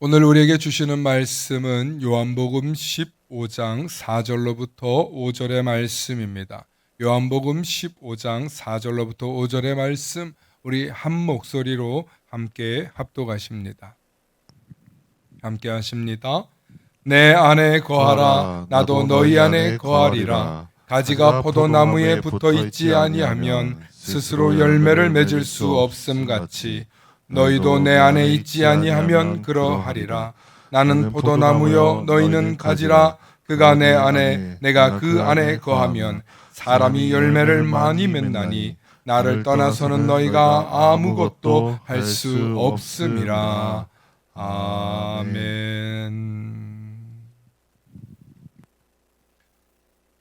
오늘 우리에게 주시는 말씀은 요한복음 15장 4절로부터 5절의 말씀입니다. 요한복음 15장 4절로부터 5절의 말씀, 우리 한 목소리로 함께 합독하십니다. 함께 하십니다. 내 안에 거하라, 나도 너희 안에 거하리라. 가지가 포도나무에 붙어 있지 아니하면 스스로 열매를 맺을 수 없음 같이 너희도 내 안에 있지 아니하면 그러하리라. 나는 포도나무요 너희는 가지라. 그가 내 안에 내가 그 안에 거하면 사람이 열매를 많이 맺나니 나를 떠나서는 너희가 아무것도 할 수 없음이라. 아멘.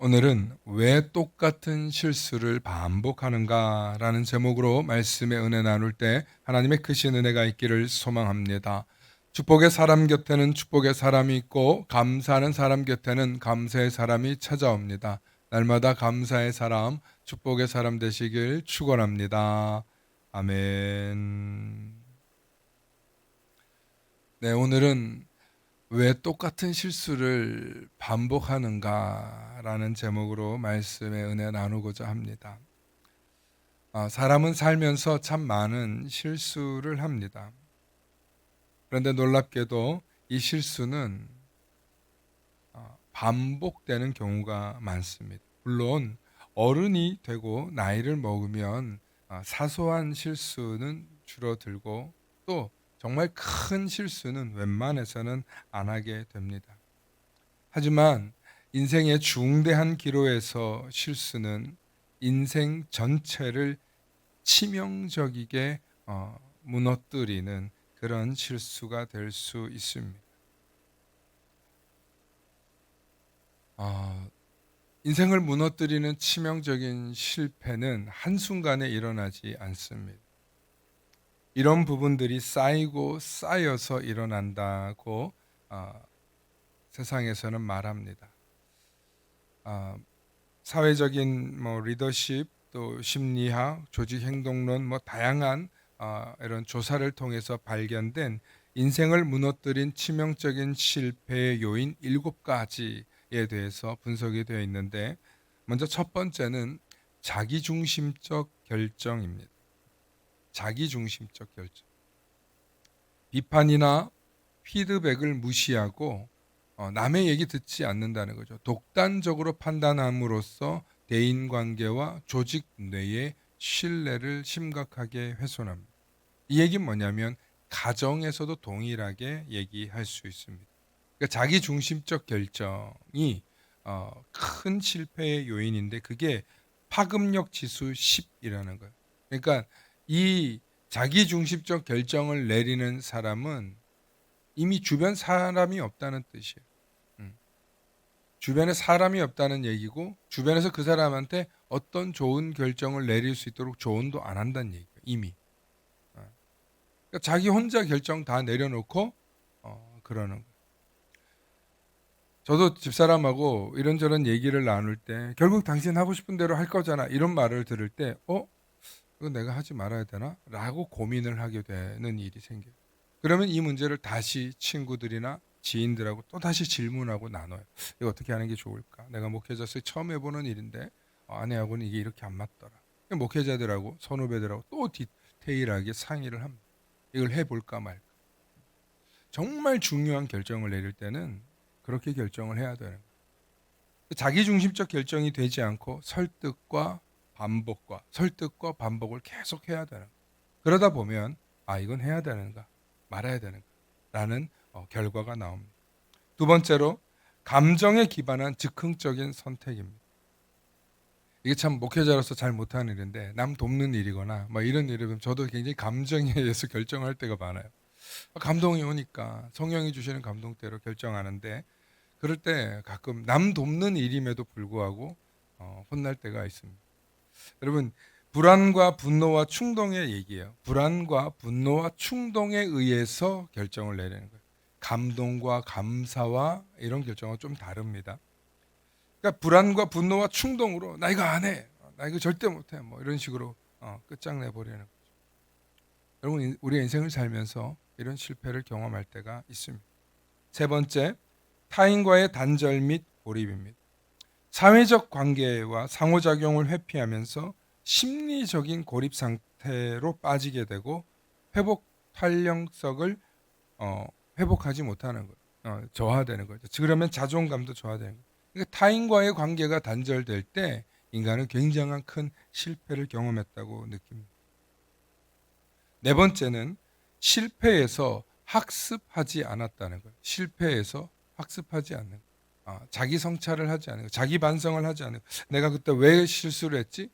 오늘은 왜 똑같은 실수를 반복하는가 라는 제목으로 말씀의 은혜 나눌 때 하나님의 크신 은혜가 있기를 소망합니다. 축복의 사람 곁에는 축복의 사람이 있고 감사하는 사람 곁에는 감사의 사람이 찾아옵니다. 날마다 감사의 사람, 축복의 사람 되시길 축원합니다. 아멘. 네, 오늘은 왜 똑같은 실수를 반복하는가라는 제목으로 말씀의 은혜 나누고자 합니다. 사람은 살면서 참 많은 실수를 합니다. 그런데 놀랍게도 이 실수는 반복되는 경우가 많습니다. 물론 어른이 되고 나이를 먹으면 사소한 실수는 줄어들고 또 정말 큰 실수는 웬만해서는 안 하게 됩니다. 하지만 인생의 중대한 기로에서 실수는 인생 전체를 치명적이게 무너뜨리는 그런 실수가 될 수 있습니다. 인생을 무너뜨리는 치명적인 실패는 한순간에 일어나지 않습니다. 이런 부분들이 쌓이고 쌓여서 일어난다고 세상에서는 말합니다. 사회적인 리더십, 또 심리학, 조직행동론, 다양한 이런 조사를 통해서 발견된 인생을 무너뜨린 치명적인 실패의 요인 7가지에 대해서 분석이 되어 있는데, 먼저 첫 번째는 자기중심적 결정입니다. 자기중심적 결정. 비판이나 피드백을 무시하고 남의 얘기 듣지 않는다는 거죠. 독단적으로 판단함으로써 대인관계와 조직 내의 신뢰를 심각하게 훼손합니다. 이 얘기는 뭐냐면 가정에서도 동일하게 얘기할 수 있습니다. 그러니까 자기중심적 결정이 큰 실패의 요인인데 그게 파급력 지수 10이라는 거예요. 그러니까 이 자기중심적 결정을 내리는 사람은 이미 주변 사람이 없다는 뜻이에요. 주변에 사람이 없다는 얘기고 주변에서 그 사람한테 어떤 좋은 결정을 내릴 수 있도록 조언도 안 한다는 얘기예요. 이미. 그러니까 자기 혼자 결정 다 내려놓고 그러는 거예요. 저도 집사람하고 이런저런 얘기를 나눌 때 결국 당신 하고 싶은 대로 할 거잖아 이런 말을 들을 때 이거 내가 하지 말아야 되나? 라고 고민을 하게 되는 일이 생겨요. 그러면 이 문제를 다시 친구들이나 지인들하고 또 다시 질문하고 나눠요. 이거 어떻게 하는 게 좋을까? 내가 목회자로서 처음 해보는 일인데 아내하고는 이게 이렇게 안 맞더라. 목회자들하고 선후배들하고 또 디테일하게 상의를 합니다. 이걸 해볼까 말까. 정말 중요한 결정을 내릴 때는 그렇게 결정을 해야 되는 거예요. 자기중심적 결정이 되지 않고 설득과 반복을 계속 해야 되는 거예요. 그러다 보면 이건 해야 되는가 말아야 되는가라는 결과가 나옵니다. 두 번째로 감정에 기반한 즉흥적인 선택입니다. 이게 참 목회자로서 잘 못하는 일인데 남 돕는 일이거나 이런 일이면 저도 굉장히 감정에 의해서 결정할 때가 많아요. 감동이 오니까 성령이 주시는 감동대로 결정하는데 그럴 때 가끔 남 돕는 일임에도 불구하고 혼날 때가 있습니다. 여러분 불안과 분노와 충동의 얘기예요. 불안과 분노와 충동에 의해서 결정을 내리는 거예요. 감동과 감사와 이런 결정은 좀 다릅니다. 그러니까 불안과 분노와 충동으로 나 이거 안 해, 나 이거 절대 못 해, 이런 식으로 끝장내 버리는 거죠. 여러분, 우리 인생을 살면서 이런 실패를 경험할 때가 있습니다. 세 번째, 타인과의 단절 및 고립입니다. 사회적 관계와 상호작용을 회피하면서 심리적인 고립 상태로 빠지게 되고 회복 탄력성을 회복하지 못하는 거예요. 저하되는 거죠. 그러면 자존감도 저하되는 거예요. 그러니까 타인과의 관계가 단절될 때 인간은 굉장한 큰 실패를 경험했다고 느낍니다. 네 번째는 실패에서 학습하지 않았다는 거예요. 실패에서 학습하지 않는 거예요. 자기 성찰을 하지 않는 거예요. 자기 반성을 하지 않는 거예요. 내가 그때 왜 실수를 했지?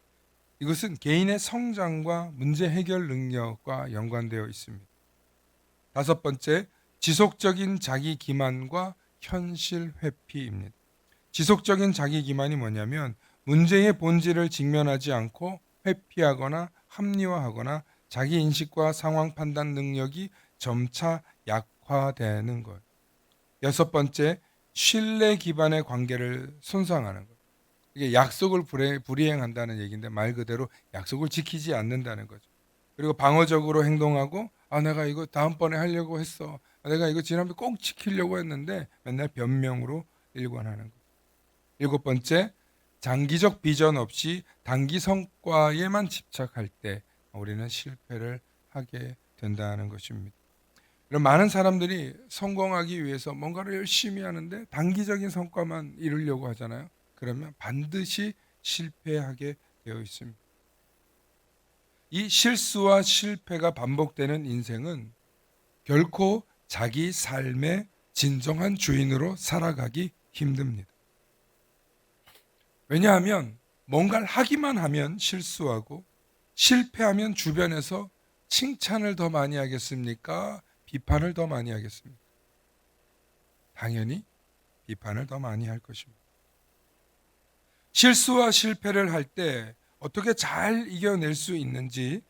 이것은 개인의 성장과 문제 해결 능력과 연관되어 있습니다. 다섯 번째, 지속적인 자기 기만과 현실 회피입니다. 지속적인 자기 기만이 뭐냐면 문제의 본질을 직면하지 않고 회피하거나 합리화하거나 자기 인식과 상황 판단 능력이 점차 약화되는 것. 여섯 번째, 신뢰 기반의 관계를 손상하는 것. 이게 약속을 불이행한다는 얘기인데 말 그대로 약속을 지키지 않는다는 거죠. 그리고 방어적으로 행동하고 내가 이거 다음번에 하려고 했어. 내가 이거 지난번에 꼭 지키려고 했는데 맨날 변명으로 일관하는 거죠. 일곱 번째, 장기적 비전 없이 단기 성과에만 집착할 때 우리는 실패를 하게 된다는 것입니다. 이런 많은 사람들이 성공하기 위해서 뭔가를 열심히 하는데 단기적인 성과만 이루려고 하잖아요. 그러면 반드시 실패하게 되어 있습니다. 이 실수와 실패가 반복되는 인생은 결코 자기 삶의 진정한 주인으로 살아가기 힘듭니다. 왜냐하면 뭔가를 하기만 하면 실수하고 실패하면 주변에서 칭찬을 더 많이 하겠습니까? 비판을 더 많이 하겠습니까? 당연히 비판을 더 많이 할 것입니다. 실수와 실패를 할 때 어떻게 잘 이겨낼 수 있는지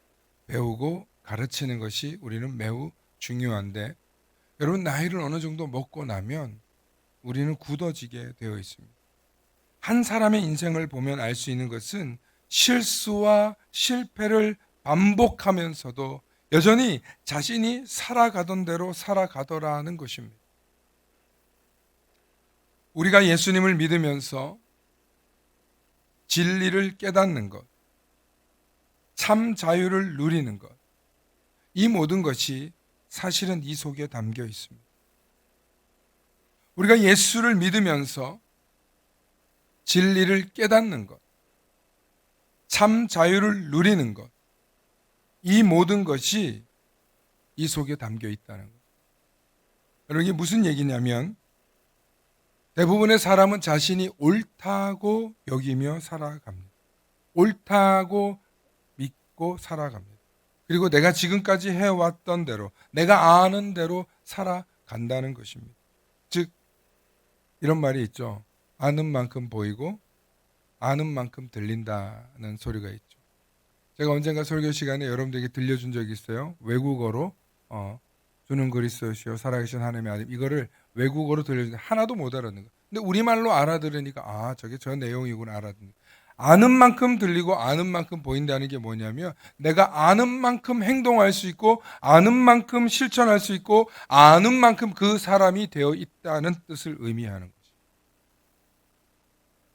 배우고 가르치는 것이 우리는 매우 중요한데, 여러분, 나이를 어느 정도 먹고 나면 우리는 굳어지게 되어 있습니다. 한 사람의 인생을 보면 알 수 있는 것은 실수와 실패를 반복하면서도 여전히 자신이 살아가던 대로 살아가더라는 것입니다. 우리가 예수님을 믿으면서 진리를 깨닫는 것, 참 자유를 누리는 것, 이 모든 것이 사실은 이 속에 담겨 있습니다. 우리가 예수를 믿으면서 진리를 깨닫는 것, 참 자유를 누리는 것, 이 모든 것이 이 속에 담겨 있다는 것. 여러분, 이게 무슨 얘기냐면 대부분의 사람은 자신이 옳다고 여기며 살아갑니다. 옳다고 믿고 살아갑니다. 그리고 내가 지금까지 해왔던 대로, 내가 아는 대로 살아간다는 것입니다. 즉, 이런 말이 있죠. 아는 만큼 보이고 아는 만큼 들린다는 소리가 있죠. 제가 언젠가 설교 시간에 여러분들에게 들려준 적이 있어요. 외국어로 주는 그리스도시요 살아계신 하나님의 아들, 이거를 외국어로 들려주는데 하나도 못 알아듣는 거예요. 근데 우리말로 알아들으니까 저게 저 내용이구나 알아듣는 거예요. 아는 만큼 들리고 아는 만큼 보인다는 게 뭐냐면 내가 아는 만큼 행동할 수 있고 아는 만큼 실천할 수 있고 아는 만큼 그 사람이 되어 있다는 뜻을 의미하는 거죠.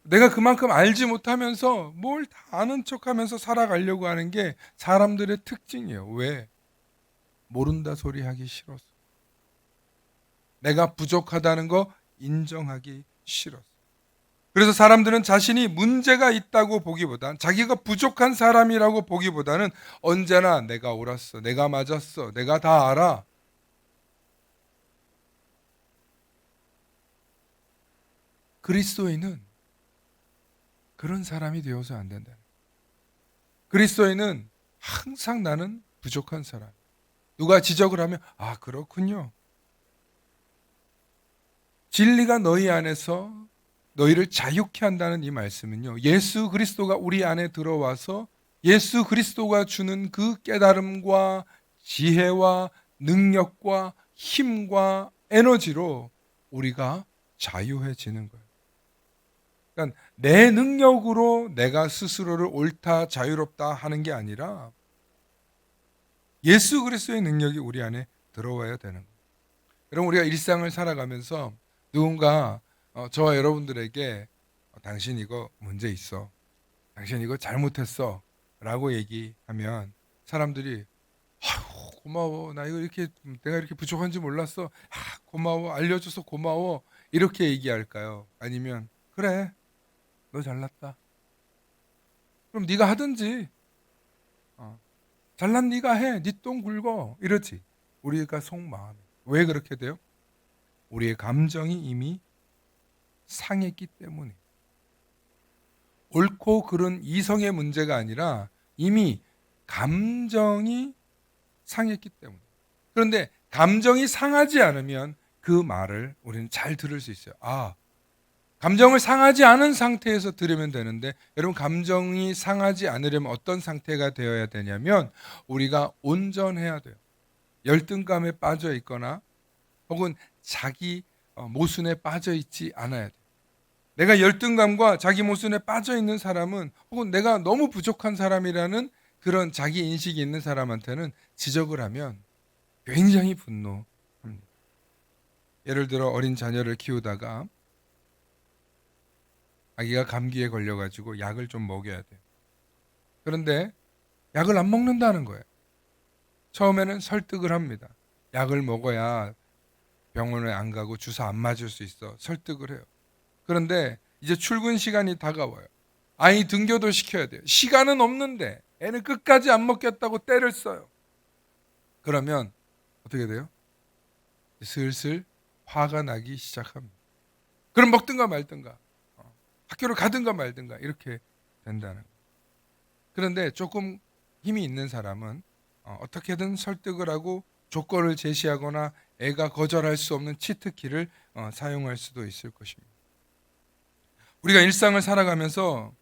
내가 그만큼 알지 못하면서 뭘 다 아는 척하면서 살아가려고 하는 게 사람들의 특징이에요. 왜? 모른다 소리 하기 싫어서. 내가 부족하다는 거 인정하기 싫어서. 그래서 사람들은 자신이 문제가 있다고 보기보단, 자기가 부족한 사람이라고 보기보다는 언제나 내가 옳았어, 내가 맞았어, 내가 다 알아. 그리스도인은 그런 사람이 되어서 안 된다. 그리스도인은 항상 나는 부족한 사람. 누가 지적을 하면 그렇군요. 진리가 너희 안에서 너희를 자유케 한다는 이 말씀은요, 예수 그리스도가 우리 안에 들어와서 예수 그리스도가 주는 그 깨달음과 지혜와 능력과 힘과 에너지로 우리가 자유해지는 거예요. 그러니까 내 능력으로 내가 스스로를 옳다 자유롭다 하는 게 아니라 예수 그리스도의 능력이 우리 안에 들어와야 되는 거예요. 여러분, 우리가 일상을 살아가면서 누군가 저와 여러분들에게 당신 이거 문제 있어, 당신 이거 잘못했어 라고 얘기하면 사람들이 아유 고마워, 나 이거 이렇게 내가 이렇게 부족한지 몰랐어, 고마워, 알려줘서 고마워, 이렇게 얘기할까요? 아니면 그래, 너 잘났다, 그럼 네가 하든지, 어, 잘난 네가 해, 네 똥 굵어, 이러지. 우리가 속마음이 왜 그렇게 돼요? 우리의 감정이 이미 상했기 때문에. 옳고 그른 이성의 문제가 아니라 이미 감정이 상했기 때문에. 그런데 감정이 상하지 않으면 그 말을 우리는 잘 들을 수 있어요. 감정을 상하지 않은 상태에서 들으면 되는데, 여러분, 감정이 상하지 않으려면 어떤 상태가 되어야 되냐면 우리가 온전해야 돼요. 열등감에 빠져 있거나 혹은 자기 모순에 빠져 있지 않아야 돼요. 내가 열등감과 자기 모순에 빠져 있는 사람은, 혹은 내가 너무 부족한 사람이라는 그런 자기 인식이 있는 사람한테는 지적을 하면 굉장히 분노합니다. 예를 들어 어린 자녀를 키우다가 아기가 감기에 걸려가지고 약을 좀 먹여야 돼요. 그런데 약을 안 먹는다는 거예요. 처음에는 설득을 합니다. 약을 먹어야 병원에 안 가고 주사 안 맞을 수 있어. 설득을 해요. 그런데 이제 출근 시간이 다가와요. 아이 등교도 시켜야 돼요. 시간은 없는데 애는 끝까지 안 먹겠다고 떼를 써요. 그러면 어떻게 돼요? 슬슬 화가 나기 시작합니다. 그럼 먹든가 말든가, 학교를 가든가 말든가, 이렇게 된다는 거예요. 그런데 조금 힘이 있는 사람은 어떻게든 설득을 하고 조건을 제시하거나 애가 거절할 수 없는 치트키를 사용할 수도 있을 것입니다. 우리가 일상을 살아가면서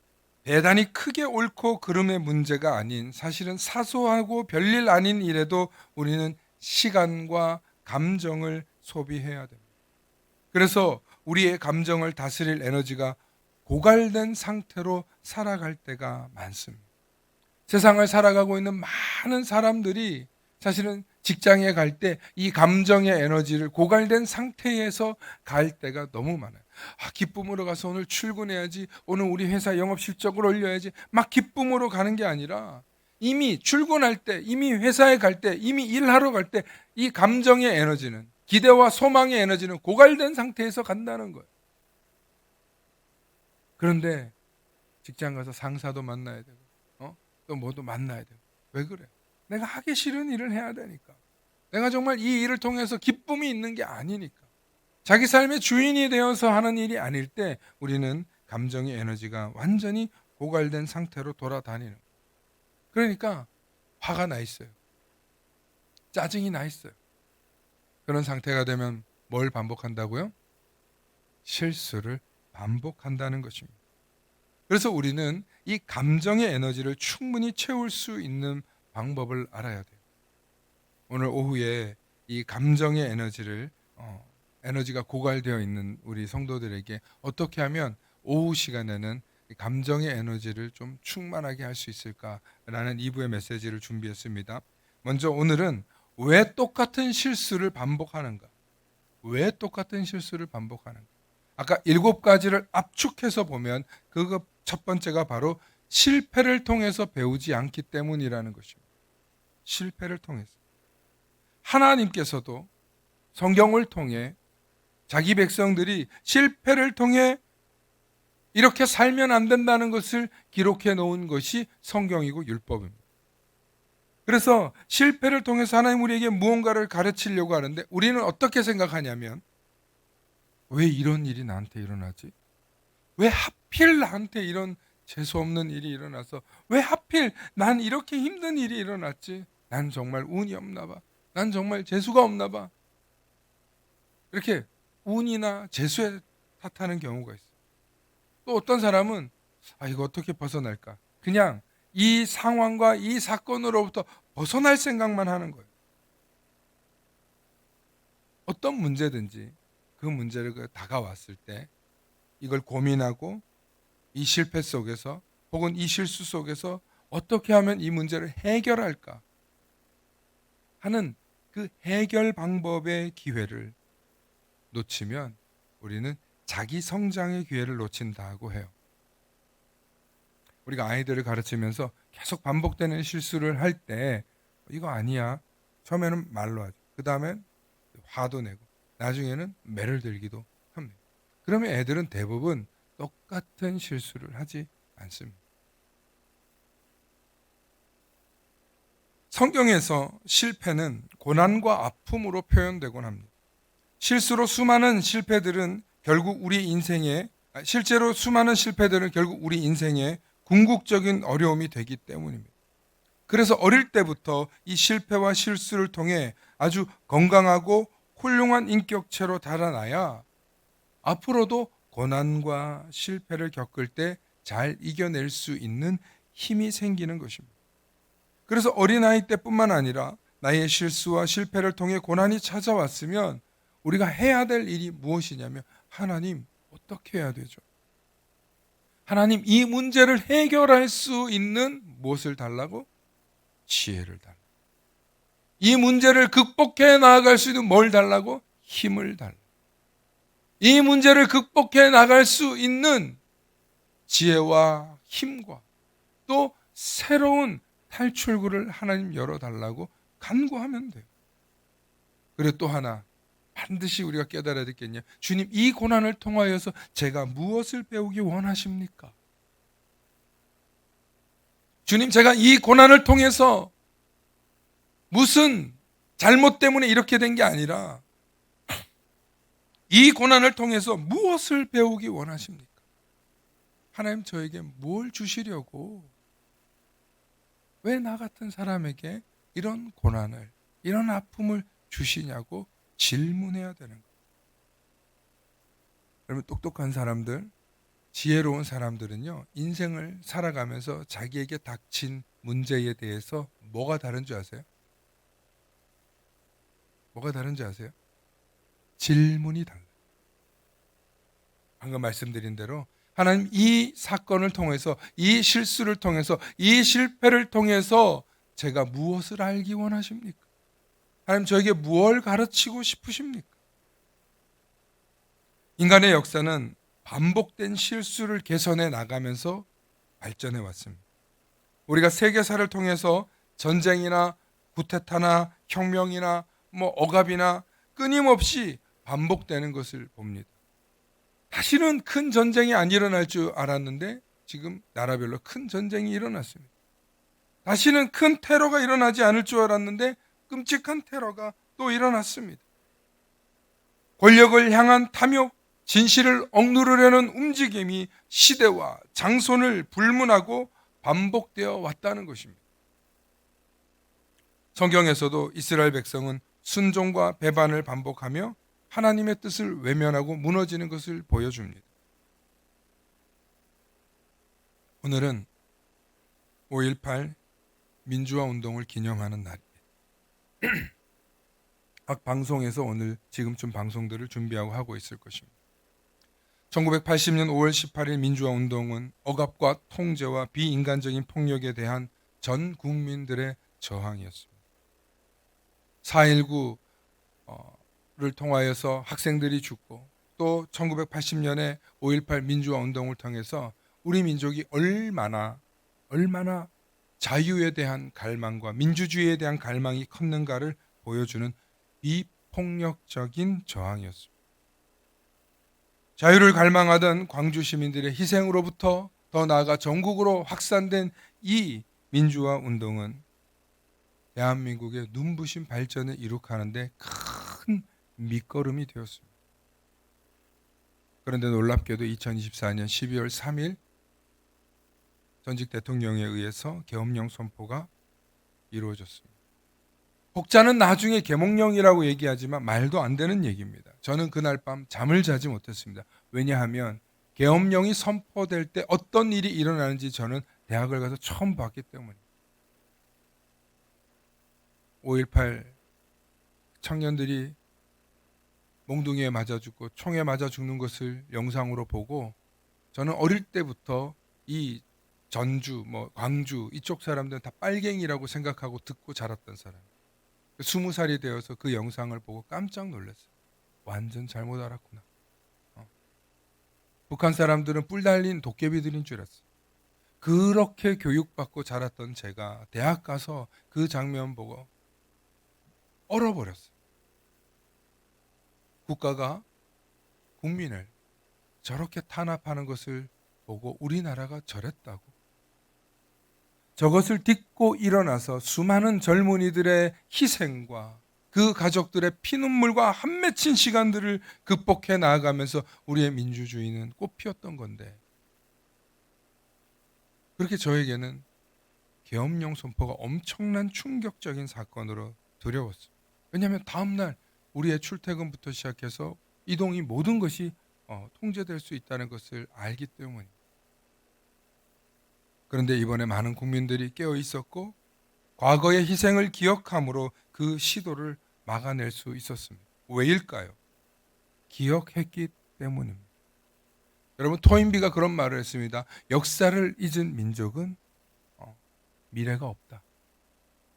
대단히 크게 옳고 그름의 문제가 아닌, 사실은 사소하고 별일 아닌 일에도 우리는 시간과 감정을 소비해야 됩니다. 그래서 우리의 감정을 다스릴 에너지가 고갈된 상태로 살아갈 때가 많습니다. 세상을 살아가고 있는 많은 사람들이 사실은 직장에 갈 때 이 감정의 에너지를 고갈된 상태에서 갈 때가 너무 많아요. 기쁨으로 가서 오늘 출근해야지, 오늘 우리 회사 영업 실적을 올려야지, 막 기쁨으로 가는 게 아니라 이미 출근할 때, 이미 회사에 갈 때, 이미 일하러 갈 때 이 감정의 에너지는, 기대와 소망의 에너지는 고갈된 상태에서 간다는 거예요. 그런데 직장 가서 상사도 만나야 되고 또 뭐도 만나야 되고. 왜 그래? 내가 하기 싫은 일을 해야 되니까. 내가 정말 이 일을 통해서 기쁨이 있는 게 아니니까. 자기 삶의 주인이 되어서 하는 일이 아닐 때 우리는 감정의 에너지가 완전히 고갈된 상태로 돌아다니는 거예요. 그러니까 화가 나 있어요. 짜증이 나 있어요. 그런 상태가 되면 뭘 반복한다고요? 실수를 반복한다는 것입니다. 그래서 우리는 이 감정의 에너지를 충분히 채울 수 있는 방법을 알아야 돼요. 오늘 오후에 이 감정의 에너지가 고갈되어 있는 우리 성도들에게 어떻게 하면 오후 시간에는 감정의 에너지를 좀 충만하게 할 수 있을까라는 2부의 메시지를 준비했습니다. 먼저 오늘은 왜 똑같은 실수를 반복하는가? 왜 똑같은 실수를 반복하는가? 아까 7가지를 압축해서 보면 그 첫 번째가 바로 실패를 통해서 배우지 않기 때문이라는 것입니다. 실패를 통해서. 하나님께서도 성경을 통해 자기 백성들이 실패를 통해 이렇게 살면 안 된다는 것을 기록해 놓은 것이 성경이고 율법입니다. 그래서 실패를 통해서 하나님 우리에게 무언가를 가르치려고 하는데, 우리는 어떻게 생각하냐면, 왜 이런 일이 나한테 일어나지? 왜 하필 나한테 이런 재수없는 일이 일어나서, 왜 하필 난 이렇게 힘든 일이 일어났지? 난 정말 운이 없나 봐. 난 정말 재수가 없나 봐. 이렇게 운이나 재수에 탓하는 경우가 있어요. 또 어떤 사람은 이거 어떻게 벗어날까? 그냥 이 상황과 이 사건으로부터 벗어날 생각만 하는 거예요. 어떤 문제든지 그 문제를 다가왔을 때 이걸 고민하고 이 실패 속에서 혹은 이 실수 속에서 어떻게 하면 이 문제를 해결할까? 하는 그 해결 방법의 기회를 놓치면 우리는 자기 성장의 기회를 놓친다고 해요. 우리가 아이들을 가르치면서 계속 반복되는 실수를 할 때 이거 아니야. 처음에는 말로 하죠. 그 다음엔 화도 내고 나중에는 매를 들기도 합니다. 그러면 애들은 대부분 똑같은 실수를 하지 않습니다. 성경에서 실패는 고난과 아픔으로 표현되곤 합니다. 실제로 수많은 실패들은 결국 우리 인생에 궁극적인 어려움이 되기 때문입니다. 그래서 어릴 때부터 이 실패와 실수를 통해 아주 건강하고 훌륭한 인격체로 자라나야 앞으로도 고난과 실패를 겪을 때 잘 이겨낼 수 있는 힘이 생기는 것입니다. 그래서 어린아이 때뿐만 아니라 나의 실수와 실패를 통해 고난이 찾아왔으면 우리가 해야 될 일이 무엇이냐면 하나님 어떻게 해야 되죠? 하나님 이 문제를 해결할 수 있는 무엇을 달라고? 지혜를 달라고. 이 문제를 극복해 나아갈 수 있는 뭘 달라고? 힘을 달라고. 이 문제를 극복해 나갈 수 있는 지혜와 힘과 또 새로운 탈출구를 하나님 열어달라고 간구하면 돼요. 그리고 또 하나 반드시 우리가 깨달아야 되겠냐? 주님 이 고난을 통하여서 제가 무엇을 배우기 원하십니까? 주님 제가 이 고난을 통해서 무슨 잘못 때문에 이렇게 된 게 아니라 이 고난을 통해서 무엇을 배우기 원하십니까? 하나님 저에게 뭘 주시려고 왜 나 같은 사람에게 이런 고난을 이런 아픔을 주시냐고 질문해야 되는 거예요. 여러분 똑똑한 사람들 지혜로운 사람들은요 인생을 살아가면서 자기에게 닥친 문제에 대해서 뭐가 다른 줄 아세요? 뭐가 다른지 아세요? 질문이 달라요. 방금 말씀드린 대로 하나님 이 사건을 통해서 이 실수를 통해서 이 실패를 통해서 제가 무엇을 알기 원하십니까? 하나님 저에게 무엇을 가르치고 싶으십니까? 인간의 역사는 반복된 실수를 개선해 나가면서 발전해 왔습니다. 우리가 세계사를 통해서 전쟁이나 쿠데타나 혁명이나 억압이나 끊임없이 반복되는 것을 봅니다. 다시는 큰 전쟁이 안 일어날 줄 알았는데 지금 나라별로 큰 전쟁이 일어났습니다. 다시는 큰 테러가 일어나지 않을 줄 알았는데 끔찍한 테러가 또 일어났습니다. 권력을 향한 탐욕, 진실을 억누르려는 움직임이 시대와 장소를 불문하고 반복되어 왔다는 것입니다. 성경에서도 이스라엘 백성은 순종과 배반을 반복하며 하나님의 뜻을 외면하고 무너지는 것을 보여줍니다. 오늘은 5.18 민주화 운동을 기념하는 날입니다. 각 방송에서 오늘 지금쯤 방송들을 준비하고 하고 있을 것입니다. 1980년 5월 18일 민주화 운동은 억압과 통제와 비인간적인 폭력에 대한 전 국민들의 저항이었습니다. 4.19를 통하여서 학생들이 죽고 또 1980년에 5.18 민주화 운동을 통해서 우리 민족이 얼마나 자유에 대한 갈망과 민주주의에 대한 갈망이 컸는가를 보여주는 비폭력적인 저항이었습니다. 자유를 갈망하던 광주 시민들의 희생으로부터 더 나아가 전국으로 확산된 이 민주화 운동은 대한민국의 눈부신 발전을 이룩하는데 큰 밑거름이 되었습니다. 그런데 놀랍게도 2024년 12월 3일 전직 대통령에 의해서 계엄령 선포가 이루어졌습니다. 혹자는 나중에 계몽령이라고 얘기하지만 말도 안 되는 얘기입니다. 저는 그날 밤 잠을 자지 못했습니다. 왜냐하면 계엄령이 선포될 때 어떤 일이 일어나는지 저는 대학을 가서 처음 봤기 때문입니다. 5.18 청년들이 몽둥이에 맞아 죽고 총에 맞아 죽는 것을 영상으로 보고 저는 어릴 때부터 이 전주, 광주 이쪽 사람들은 다 빨갱이라고 생각하고 듣고 자랐던 사람. 20살이 되어서 그 영상을 보고 깜짝 놀랐어요. 완전 잘못 알았구나. 북한 사람들은 뿔 달린 도깨비들인 줄 알았어요. 그렇게 교육받고 자랐던 제가 대학 가서 그 장면 보고 얼어버렸어요. 국가가 국민을 저렇게 탄압하는 것을 보고 우리나라가 저랬다고. 저것을 딛고 일어나서 수많은 젊은이들의 희생과 그 가족들의 피눈물과 한 맺힌 시간들을 극복해 나아가면서 우리의 민주주의는 꽃피웠던 건데, 그렇게 저에게는 계엄령 선포가 엄청난 충격적인 사건으로 두려웠어요. 왜냐하면 다음날 우리의 출퇴근부터 시작해서 이동이 모든 것이 통제될 수 있다는 것을 알기 때문입니다. 그런데 이번에 많은 국민들이 깨어 있었고 과거의 희생을 기억함으로 그 시도를 막아낼 수 있었습니다. 왜일까요? 기억했기 때문입니다. 여러분, 토인비가 그런 말을 했습니다. 역사를 잊은 민족은 미래가 없다.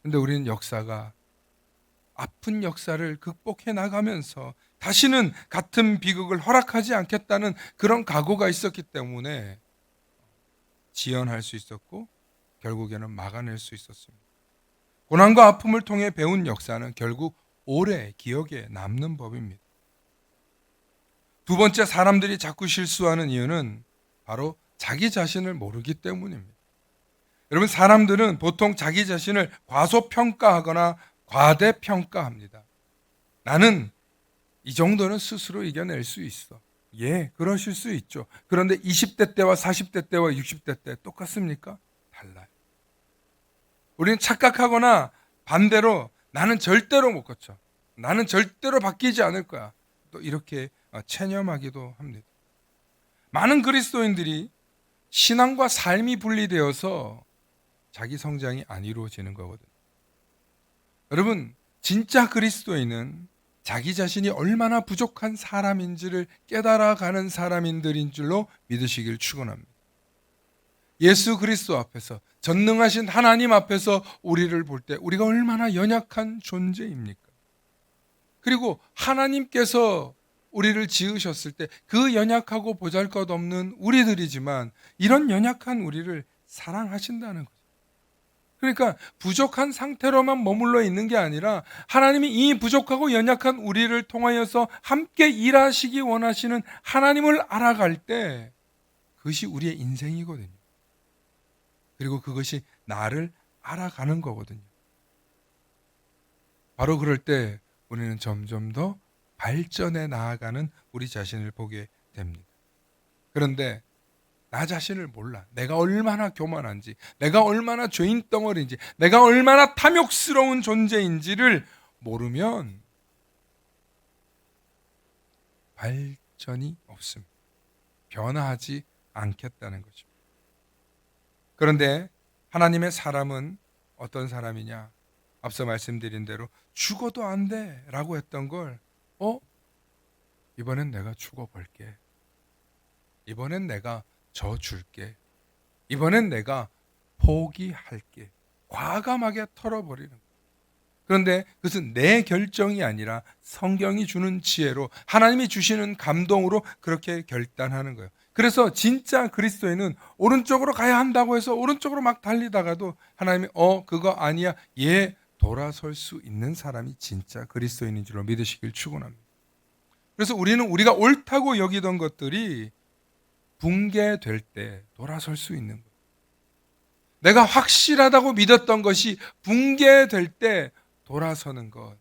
근데 우리는 역사가 아픈 역사를 극복해 나가면서 다시는 같은 비극을 허락하지 않겠다는 그런 각오가 있었기 때문에 지연할 수 있었고 결국에는 막아낼 수 있었습니다. 고난과 아픔을 통해 배운 역사는 결국 오래 기억에 남는 법입니다. 두 번째, 사람들이 자꾸 실수하는 이유는 바로 자기 자신을 모르기 때문입니다. 여러분, 사람들은 보통 자기 자신을 과소평가하거나 과대평가합니다. 나는 이 정도는 스스로 이겨낼 수 있어. 예, 그러실 수 있죠. 그런데 20대 때와 40대 때와 60대 때 똑같습니까? 달라요. 우리는 착각하거나 반대로 나는 절대로 못 고쳐. 나는 절대로 바뀌지 않을 거야. 또 이렇게 체념하기도 합니다. 많은 그리스도인들이 신앙과 삶이 분리되어서 자기 성장이 안 이루어지는 거거든요. 여러분, 진짜 그리스도인은 자기 자신이 얼마나 부족한 사람인지를 깨달아가는 사람인들인 줄로 믿으시길 축원합니다. 예수 그리스도 앞에서, 전능하신 하나님 앞에서 우리를 볼 때 우리가 얼마나 연약한 존재입니까? 그리고 하나님께서 우리를 지으셨을 때 그 연약하고 보잘것없는 우리들이지만 이런 연약한 우리를 사랑하신다는 거죠. 그러니까 부족한 상태로만 머물러 있는 게 아니라 하나님이 이 부족하고 연약한 우리를 통하여서 함께 일하시기 원하시는 하나님을 알아갈 때 그것이 우리의 인생이거든요. 그리고 그것이 나를 알아가는 거거든요. 바로 그럴 때 우리는 점점 더 발전해 나아가는 우리 자신을 보게 됩니다. 그런데 나 자신을 몰라. 내가 얼마나 교만한지, 내가 얼마나 죄인 덩어리인지, 내가 얼마나 탐욕스러운 존재인지를 모르면 발전이 없습니다. 변화하지 않겠다는 거죠. 그런데 하나님의 사람은 어떤 사람이냐? 앞서 말씀드린 대로 죽어도 안 돼 라고 했던 걸 이번엔 내가 죽어볼게. 이번엔 내가 져 줄게. 이번엔 내가 포기할게. 과감하게 털어버리는 거예요. 그런데 그것은 내 결정이 아니라 성경이 주는 지혜로, 하나님이 주시는 감동으로 그렇게 결단하는 거예요. 그래서 진짜 그리스도인은 오른쪽으로 가야 한다고 해서 오른쪽으로 막 달리다가도 하나님이 그거 아니야, 돌아설 수 있는 사람이 진짜 그리스도인인 줄로 믿으시길 축원합니다. 그래서 우리는 우리가 옳다고 여기던 것들이 붕괴될 때 돌아설 수 있는 거예요. 내가 확실하다고 믿었던 것이 붕괴될 때 돌아서는 것.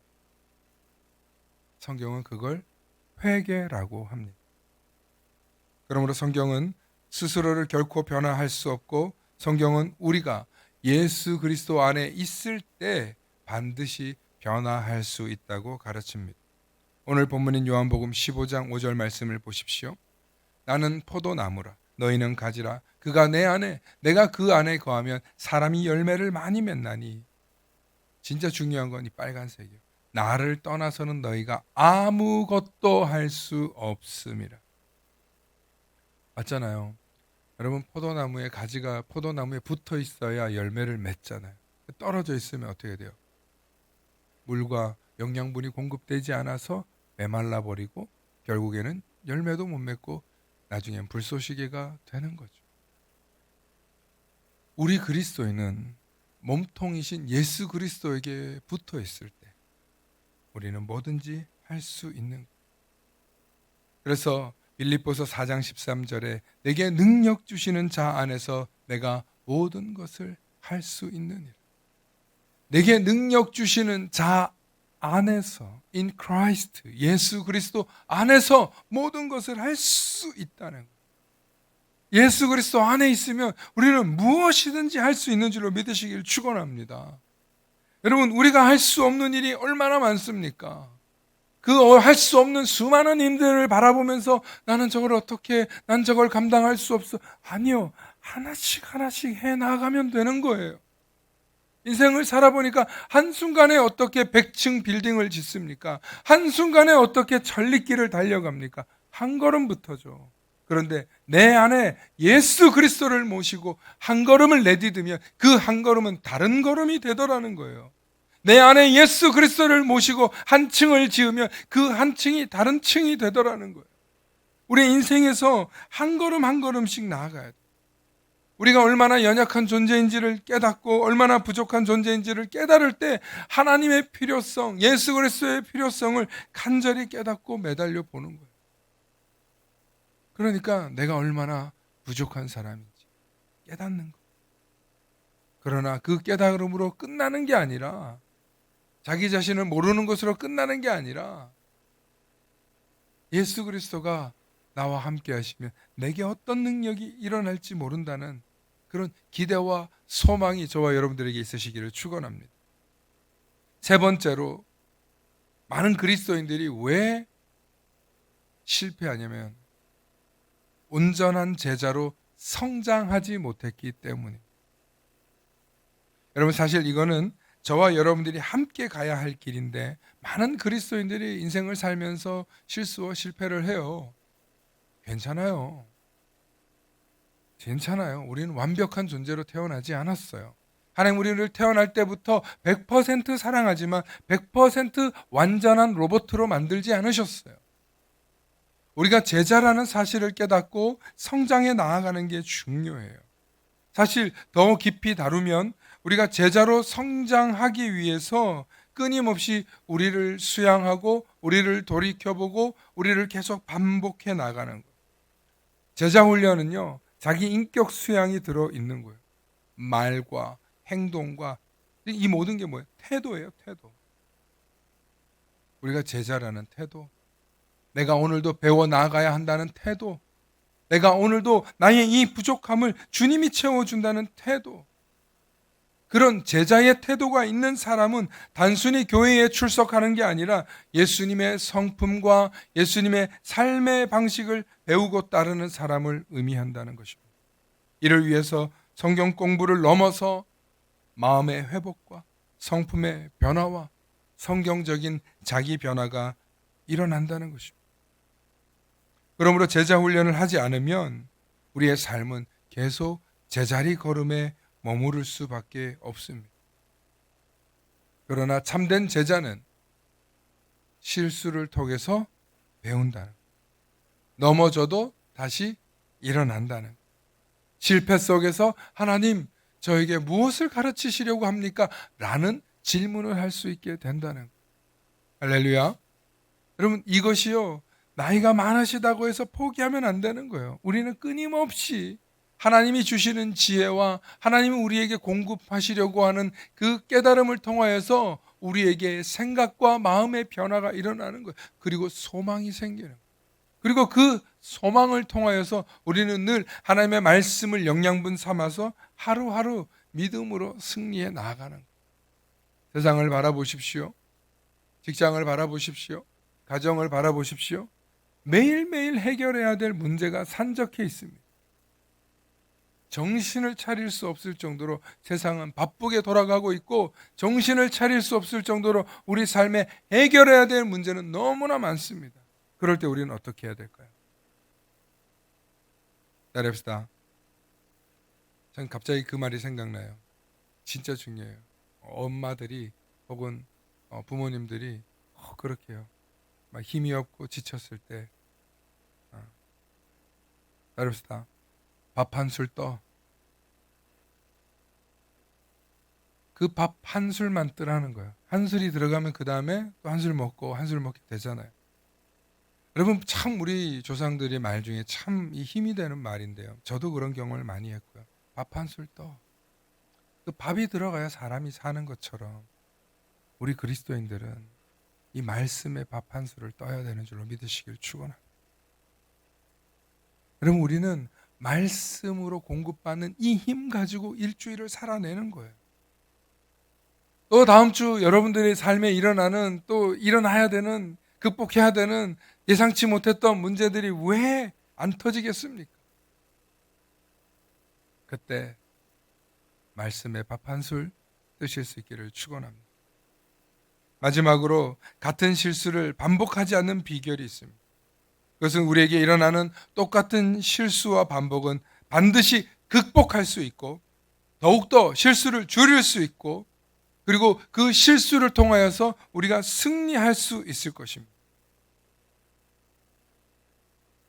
성경은 그걸 회개라고 합니다. 그러므로 성경은 스스로를 결코 변화할 수 없고, 성경은 우리가 예수 그리스도 안에 있을 때 반드시 변화할 수 있다고 가르칩니다. 오늘 본문인 요한복음 15장 5절 말씀을 보십시오. 나는 포도나무라, 너희는 가지라. 그가 내 안에, 내가 그 안에 거하면 사람이 열매를 많이 맺나니. 진짜 중요한 건 이 빨간색이에요. 나를 떠나서는 너희가 아무것도 할 수 없음이라. 맞잖아요. 여러분, 포도나무에 가지가 포도나무에 붙어 있어야 열매를 맺잖아요. 떨어져 있으면 어떻게 돼요? 물과 영양분이 공급되지 않아서 메말라 버리고 결국에는 열매도 못 맺고 나중엔 불쏘시개가 되는 거죠. 우리 그리스도인은 몸통이신 예수 그리스도에게 붙어 있을 때 우리는 뭐든지 할 수 있는 거예요. 그래서 빌립보서 4장 13절에 내게 능력 주시는 자 안에서 내가 모든 것을 할 수 있느니라. 내게 능력 주시는 자 안에서 in Christ 예수 그리스도 안에서 모든 것을 할 수 있다는 거예요. 예수 그리스도 안에 있으면 우리는 무엇이든지 할 수 있는 줄로 믿으시길 축원합니다. 여러분, 우리가 할 수 없는 일이 얼마나 많습니까? 그 할 수 없는 수많은 힘들을 바라보면서 나는 저걸 어떻게, 난 저걸 감당할 수 없어. 아니요, 하나씩 하나씩 해 나가면 되는 거예요. 인생을 살아보니까 한순간에 어떻게 100층 빌딩을 짓습니까? 한순간에 어떻게 천리길을 달려갑니까? 한 걸음부터죠. 그런데 내 안에 예수 그리스도를 모시고 한 걸음을 내디디면 그 한 걸음은 다른 걸음이 되더라는 거예요. 내 안에 예수 그리스도를 모시고 한 층을 지으면 그 한 층이 다른 층이 되더라는 거예요. 우리 인생에서 한 걸음 한 걸음씩 나아가야 돼요. 우리가 얼마나 연약한 존재인지를 깨닫고 얼마나 부족한 존재인지를 깨달을 때 하나님의 필요성, 예수 그리스도의 필요성을 간절히 깨닫고 매달려 보는 거예요. 그러니까 내가 얼마나 부족한 사람인지 깨닫는 거예요. 그러나 그 깨달음으로 끝나는 게 아니라, 자기 자신을 모르는 것으로 끝나는 게 아니라 예수 그리스도가 나와 함께 하시면 내게 어떤 능력이 일어날지 모른다는 그런 기대와 소망이 저와 여러분들에게 있으시기를 축원합니다. 세 번째로, 많은 그리스도인들이 왜 실패하냐면 온전한 제자로 성장하지 못했기 때문입니다. 여러분, 사실 이거는 저와 여러분들이 함께 가야 할 길인데 많은 그리스도인들이 인생을 살면서 실수와 실패를 해요. 괜찮아요. 우리는 완벽한 존재로 태어나지 않았어요. 하나님 우리를 태어날 때부터 100% 사랑하지만 100% 완전한 로봇으로 만들지 않으셨어요. 우리가 제자라는 사실을 깨닫고 성장해 나아가는 게 중요해요. 사실 더 깊이 다루면 우리가 제자로 성장하기 위해서 끊임없이 우리를 수양하고 우리를 돌이켜보고 우리를 계속 반복해 나가는 거예요. 제자 훈련은요, 자기 인격 수양이 들어있는 거예요. 말과 행동과 이 모든 게 뭐예요? 태도예요. 태도. 우리가 제자라는 태도, 내가 오늘도 배워 나가야 한다는 태도, 내가 오늘도 나의 이 부족함을 주님이 채워준다는 태도, 그런 제자의 태도가 있는 사람은 단순히 교회에 출석하는 게 아니라 예수님의 성품과 예수님의 삶의 방식을 배우고 따르는 사람을 의미한다는 것입니다. 이를 위해서 성경 공부를 넘어서 마음의 회복과 성품의 변화와 성경적인 자기 변화가 일어난다는 것입니다. 그러므로 제자 훈련을 하지 않으면 우리의 삶은 계속 제자리 걸음에 머무를 수밖에 없습니다. 그러나 참된 제자는 실수를 통해서 배운다는, 넘어져도 다시 일어난다는, 실패 속에서 하나님 저에게 무엇을 가르치시려고 합니까? 라는 질문을 할 수 있게 된다는 거예요. 할렐루야. 여러분, 이것이요, 나이가 많으시다고 해서 포기하면 안 되는 거예요. 우리는 끊임없이 하나님이 주시는 지혜와 하나님이 우리에게 공급하시려고 하는 그 깨달음을 통하여서 우리에게 생각과 마음의 변화가 일어나는 거예요. 그리고 소망이 생기는 거예요. 그리고 그 소망을 통하여서 우리는 늘 하나님의 말씀을 영양분 삼아서 하루하루 믿음으로 승리해 나아가는 거예요. 세상을 바라보십시오. 직장을 바라보십시오. 가정을 바라보십시오. 매일매일 해결해야 될 문제가 산적해 있습니다. 정신을 차릴 수 없을 정도로 세상은 바쁘게 돌아가고 있고, 정신을 차릴 수 없을 정도로 우리 삶에 해결해야 될 문제는 너무나 많습니다. 그럴 때 우리는 어떻게 해야 될까요? 따라합시다. 전 갑자기 그 말이 생각나요. 진짜 중요해요. 엄마들이 혹은 부모님들이 그렇게요. 막 힘이 없고 지쳤을 때 따릅시다. 밥 한 술 떠. 그 밥 한 술만 뜨라는 거예요. 한 술이 들어가면 그 다음에 또 한 술 먹고 한 술 먹게 되잖아요. 여러분 참 우리 조상들의 말 중에 참 이 힘이 되는 말인데요. 저도 그런 경험을 많이 했고요. 밥 한 술 떠. 그 밥이 들어가야 사람이 사는 것처럼 우리 그리스도인들은 이 말씀의 밥 한 술을 떠야 되는 줄로 믿으시길 축원합니다. 여러분 우리는 말씀으로 공급받는 이 힘 가지고 일주일을 살아내는 거예요. 또 다음 주 여러분들의 삶에 일어나는 또 일어나야 되는 극복해야 되는 예상치 못했던 문제들이 왜 안 터지겠습니까? 그때 말씀의 밥 한 술 드실 수 있기를 축원합니다. 마지막으로 같은 실수를 반복하지 않는 비결이 있습니다. 그것은 우리에게 일어나는 똑같은 실수와 반복은 반드시 극복할 수 있고 더욱더 실수를 줄일 수 있고 그리고 그 실수를 통하여서 우리가 승리할 수 있을 것입니다.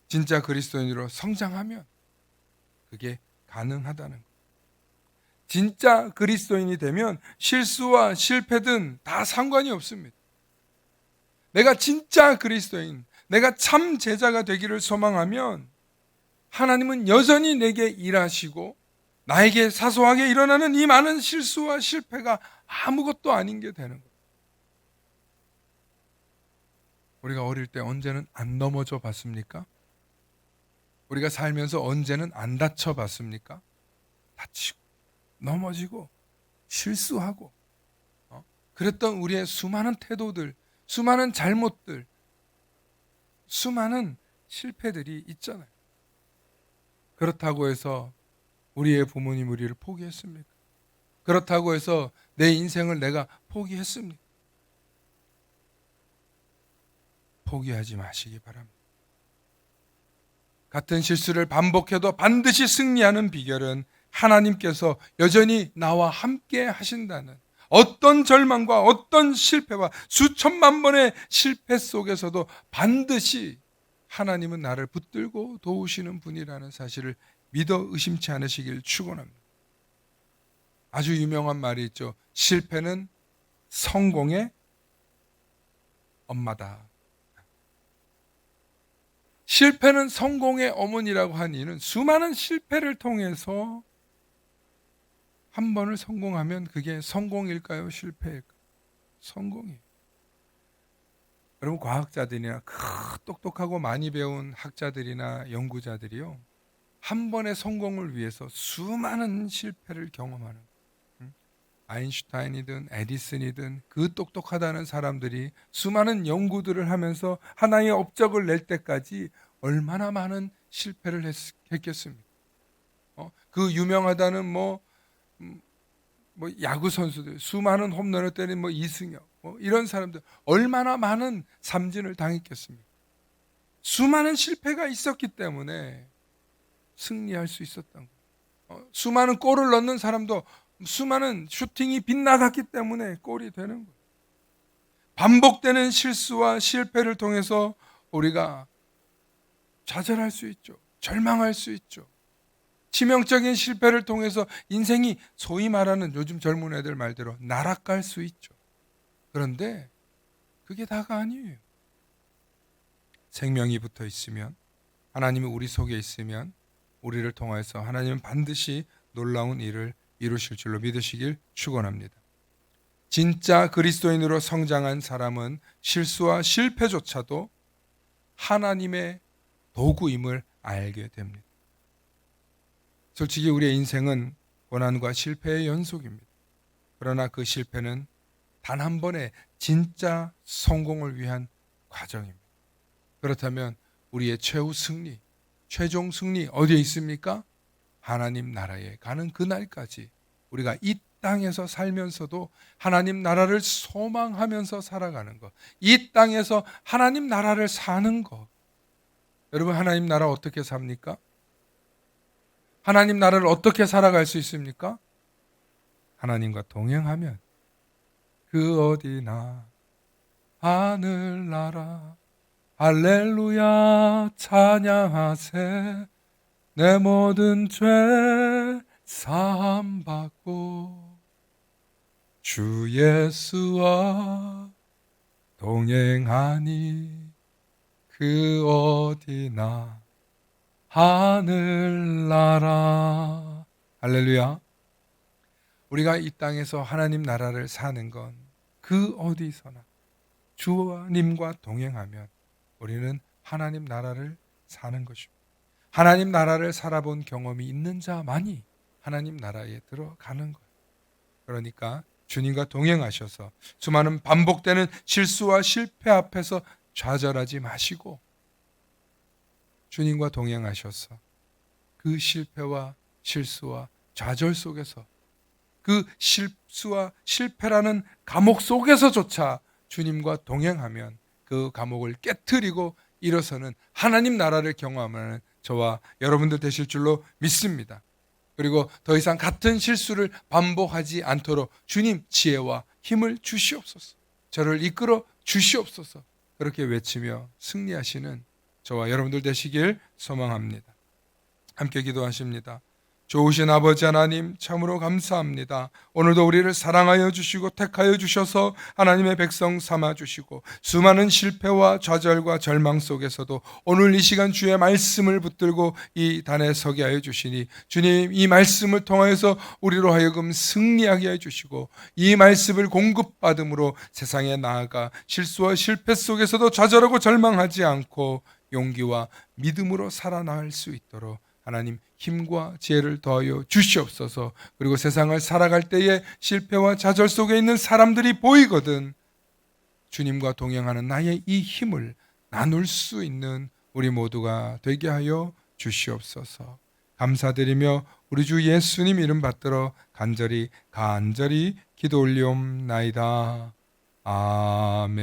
진짜 그리스도인으로 성장하면 그게 가능하다는 것. 진짜 그리스도인이 되면 실수와 실패든 다 상관이 없습니다. 내가 진짜 그리스도인, 내가 참 제자가 되기를 소망하면 하나님은 여전히 내게 일하시고 나에게 사소하게 일어나는 이 많은 실수와 실패가 아무것도 아닌 게 되는 거예요. 우리가 어릴 때 언제는 안 넘어져 봤습니까? 우리가 살면서 언제는 안 다쳐 봤습니까? 다치고 넘어지고 실수하고 그랬던 우리의 수많은 태도들, 수많은 잘못들, 수많은 실패들이 있잖아요. 그렇다고 해서 우리의 부모님 우리를 포기했습니까? 그렇다고 해서 내 인생을 내가 포기했습니까? 포기하지 마시기 바랍니다. 같은 실수를 반복해도 반드시 승리하는 비결은 하나님께서 여전히 나와 함께 하신다는 어떤 절망과 어떤 실패와 수천만 번의 실패 속에서도 반드시 하나님은 나를 붙들고 도우시는 분이라는 사실을 믿어 의심치 않으시길 축원합니다. 아주 유명한 말이 있죠. 실패는 성공의 엄마다. 실패는 성공의 어머니라고 한 이유는 수많은 실패를 통해서 한 번을 성공하면 그게 성공일까요? 실패일까요? 성공이에요. 여러분 과학자들이나 똑똑하고 많이 배운 학자들이나 연구자들이요. 한 번의 성공을 위해서 수많은 실패를 경험하는 거예요. 아인슈타인이든 에디슨이든 그 똑똑하다는 사람들이 수많은 연구들을 하면서 하나의 업적을 낼 때까지 얼마나 많은 실패를 했겠습니까? 그 유명하다는 뭐 야구 선수들 수많은 홈런을 때린 이승엽 이런 사람들 얼마나 많은 삼진을 당했겠습니까? 수많은 실패가 있었기 때문에 승리할 수 있었던 거예요. 수많은 골을 넣는 사람도 수많은 슈팅이 빗나갔기 때문에 골이 되는 거예요. 반복되는 실수와 실패를 통해서 우리가 좌절할 수 있죠. 절망할 수 있죠. 치명적인 실패를 통해서 인생이 소위 말하는 요즘 젊은 애들 말대로 나락갈 수 있죠. 그런데 그게 다가 아니에요. 생명이 붙어 있으면 하나님이 우리 속에 있으면 우리를 통해서 하나님은 반드시 놀라운 일을 이루실 줄로 믿으시길 축원합니다. 진짜 그리스도인으로 성장한 사람은 실수와 실패조차도 하나님의 도구임을 알게 됩니다. 솔직히 우리의 인생은 고난과 실패의 연속입니다. 그러나 그 실패는 단 한 번의 진짜 성공을 위한 과정입니다. 그렇다면 우리의 최후 승리, 최종 승리 어디에 있습니까? 하나님 나라에 가는 그날까지 우리가 이 땅에서 살면서도 하나님 나라를 소망하면서 살아가는 것, 이 땅에서 하나님 나라를 사는 것. 여러분 하나님 나라 어떻게 삽니까? 하나님 나라를 어떻게 살아갈 수 있습니까? 하나님과 동행하면 그 어디나 하늘나라. 할렐루야 찬양하세. 내 모든 죄 사함받고 주 예수와 동행하니 그 어디나 하늘나라. 할렐루야. 우리가 이 땅에서 하나님 나라를 사는 건 그 어디서나 주님과 동행하면 우리는 하나님 나라를 사는 것입니다. 하나님 나라를 살아본 경험이 있는 자만이 하나님 나라에 들어가는 거예요. 그러니까 주님과 동행하셔서 수많은 반복되는 실수와 실패 앞에서 좌절하지 마시고 주님과 동행하셔서 그 실패와 실수와 좌절 속에서 그 실수와 실패라는 감옥 속에서조차 주님과 동행하면 그 감옥을 깨트리고 일어서는 하나님 나라를 경험하는 저와 여러분들 되실 줄로 믿습니다. 그리고 더 이상 같은 실수를 반복하지 않도록 주님 지혜와 힘을 주시옵소서. 저를 이끌어 주시옵소서. 그렇게 외치며 승리하시는 저와 여러분들 되시길 소망합니다. 함께 기도하십니다. 좋으신 아버지 하나님 참으로 감사합니다. 오늘도 우리를 사랑하여 주시고 택하여 주셔서 하나님의 백성 삼아 주시고 수많은 실패와 좌절과 절망 속에서도 오늘 이 시간 주의 말씀을 붙들고 이 단에 서게 하여 주시니 주님 이 말씀을 통하여서 우리로 하여금 승리하게 해 주시고 이 말씀을 공급받음으로 세상에 나아가 실수와 실패 속에서도 좌절하고 절망하지 않고 용기와 믿음으로 살아나갈 수 있도록 하나님 힘과 지혜를 더하여 주시옵소서. 그리고 세상을 살아갈 때에 실패와 좌절 속에 있는 사람들이 보이거든 주님과 동행하는 나의 이 힘을 나눌 수 있는 우리 모두가 되게 하여 주시옵소서. 감사드리며 우리 주 예수님 이름 받들어 간절히 기도 올리옵나이다. 아멘.